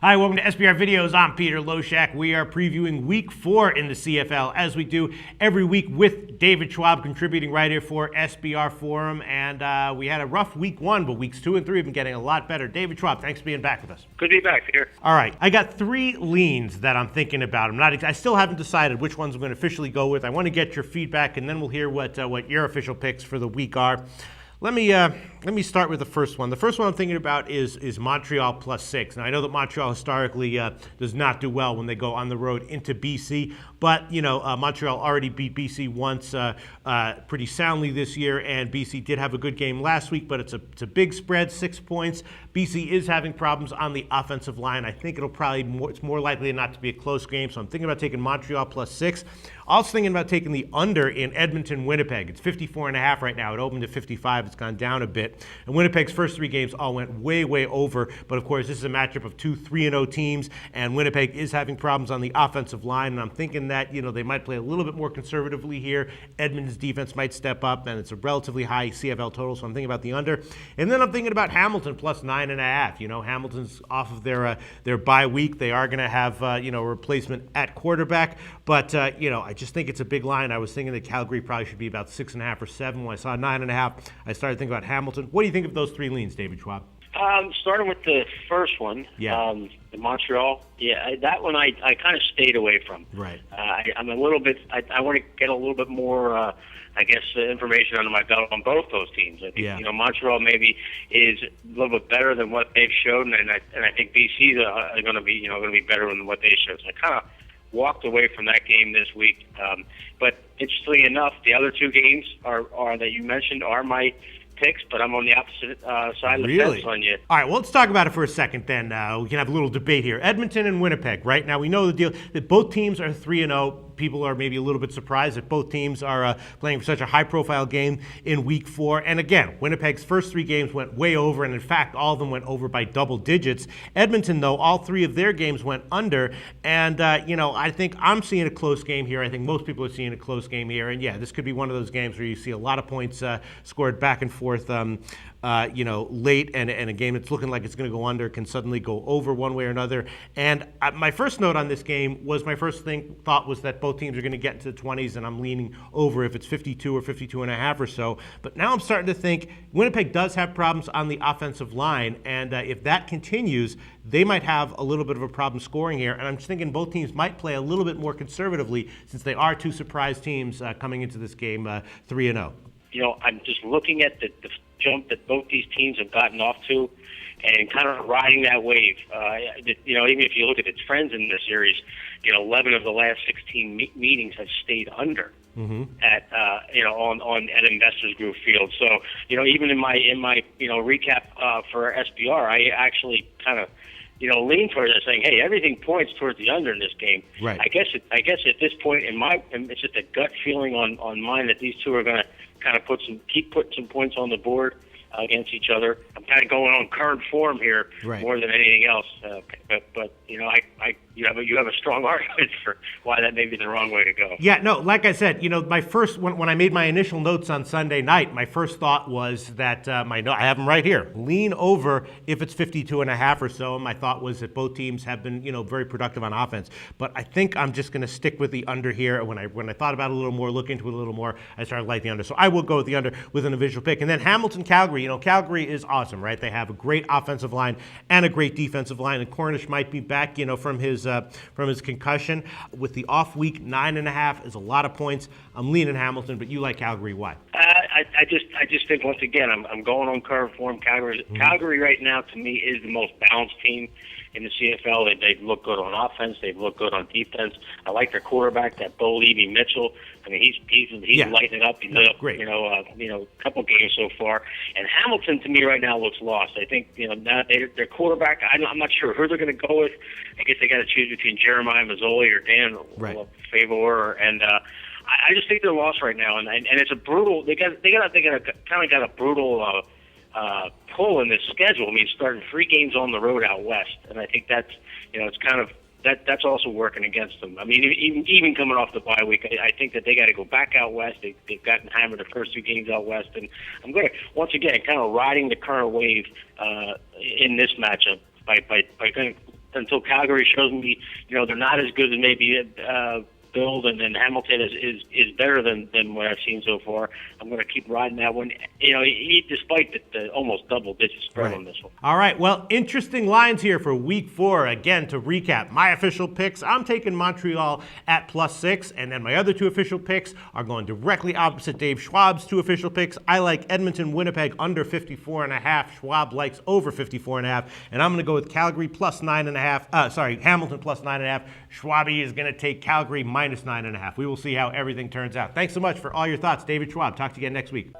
Hi, welcome to SBR Videos. I'm Peter Loshak. We are previewing Week 4 in the CFL, as we do every week with David Schwab contributing right here for SBR Forum. And we had a rough Week 1, but Weeks 2 and 3 have been getting a lot better. David Schwab, thanks for being back with us. Good to be back, Peter. All right, I got 3 leans that I'm thinking about. I still haven't decided which ones I'm going to officially go with. I want to get your feedback, and then we'll hear what your official picks for the week are. Let me start with the first one. The first one I'm thinking about is Montreal +6. Now, I know that Montreal historically does not do well when they go on the road into BC, but Montreal already beat BC once pretty soundly this year, and BC did have a good game last week, but it's a big spread, 6 points. BC is having problems on the offensive line. I think it's more likely not to be a close game, so I'm thinking about taking Montreal +6. Also thinking about taking the under in Edmonton, Winnipeg. It's 54.5 right now. It opened at 55. It's gone down a bit. And Winnipeg's first 3 games all went way, way over. But of course, this is a matchup of 2 3-0 teams, and Winnipeg is having problems on the offensive line. And I'm thinking that they might play a little bit more conservatively here. Edmonton's defense might step up, and it's a relatively high CFL total, so I'm thinking about the under. And then I'm thinking about Hamilton +9.5. Hamilton's off of their bye week. They are going to have a replacement at quarterback, but I just think it's a big line. I was thinking that Calgary probably should be about 6.5 or 7. When I saw 9.5, I started thinking about Hamilton. What do you think of those 3 leans, David Schwab? Starting with the first one, the Montreal, that one I kind of stayed away from. Right. I'm a little bit, I want to get a little bit more, information under my belt on both those teams. I think, Montreal maybe is a little bit better than what they've shown, and I think BC's are going to be, going to be better than what they showed. So I kind of walked away from that game this week. But interestingly enough, the other 2 games are that you mentioned are my picks, but I'm on the opposite side of the fence on you. All right, well, let's talk about it for a second then. We can have a little debate here. Edmonton and Winnipeg, right? Now, we know the deal that both teams are 3-0. People are maybe a little bit surprised that both teams are playing for such a high-profile game in Week 4. And again, Winnipeg's first 3 games went way over, and in fact, all of them went over by double digits. Edmonton, though, all 3 of their games went under. And, I think I'm seeing a close game here. I think most people are seeing a close game here. And, this could be one of those games where you see a lot of points scored back and forth, late, and a game that's looking like it's going to go under can suddenly go over one way or another. And my first note on this game was thought was that both teams are going to get into the 20s, and I'm leaning over if it's 52 or 52.5 or so. But now I'm starting to think Winnipeg does have problems on the offensive line, and if that continues, they might have a little bit of a problem scoring here. And I'm just thinking both teams might play a little bit more conservatively since they are 2 surprise teams coming into this game 3-0. I'm just looking at the jump that both these teams have gotten off to and kind of riding that wave. Even if you look at the trends in this series, 11 of the last 16 meetings have stayed under at Investors Group Field. So, even in my recap for SBR, I actually kind of lean towards it, saying, "Hey, everything points towards the under in this game." Right. I guess at this point it's just a gut feeling on mine that these 2 are going to kind of keep putting some points on the board against each other. I'm kind of going on current form here more than anything else. But you have a strong argument for why that may be the wrong way to go. Yeah, no, like I said, my first when I made my initial notes on Sunday night, my first thought was that I have them right here. Lean over if it's 52.5 or so. And my thought was that both teams have been very productive on offense. But I think I'm just going to stick with the under here. When I thought about it a little more, look into it a little more, I started liking the under. So I will go with the under with an individual pick. And then Hamilton, Calgary. Calgary is awesome, right? They have a great offensive line and a great defensive line. And Cornish might be back, from his concussion. With the off week, 9.5 is a lot of points. I'm leaning Hamilton, but you like Calgary. Why? I just think once again I'm going on current form. Calgary right now to me is the most balanced team in the CFL. They look good on offense. They look good on defense. I like their quarterback, that Bo Levi Mitchell. I mean, he's lighting it up. He's lit up, great. A couple games so far. And Hamilton to me right now looks lost. I think now their quarterback. I'm not sure who they're going to go with. I guess they got to choose between Jeremiah Mazzoli or Dan Favor, and I just think they're lost right now. And it's a brutal. They kind of got a brutal pull in this schedule. I mean, starting 3 games on the road out west, and I think that's it's kind of that's also working against them. I mean, even coming off the bye week, I think that they got to go back out west. They've gotten hammered the first 2 games out west, and I'm going to once again kind of riding the current wave in this matchup by until Calgary shows me, they're not as good as maybe build, and then Hamilton is better than what I've seen so far. I'm going to keep riding that one. Despite the almost double-digit spread on this one. All right, well, interesting lines here for Week 4. Again, to recap, my official picks, I'm taking Montreal at +6, and then my other 2 official picks are going directly opposite Dave Schwab's 2 official picks. I like Edmonton, Winnipeg under 54.5. Schwab likes over 54.5, and I'm going to go with Calgary +9.5. Hamilton +9.5. Schwabi is going to take Calgary -9.5. We will see how everything turns out. Thanks so much for all your thoughts, David Schwab. Talk to you again next week.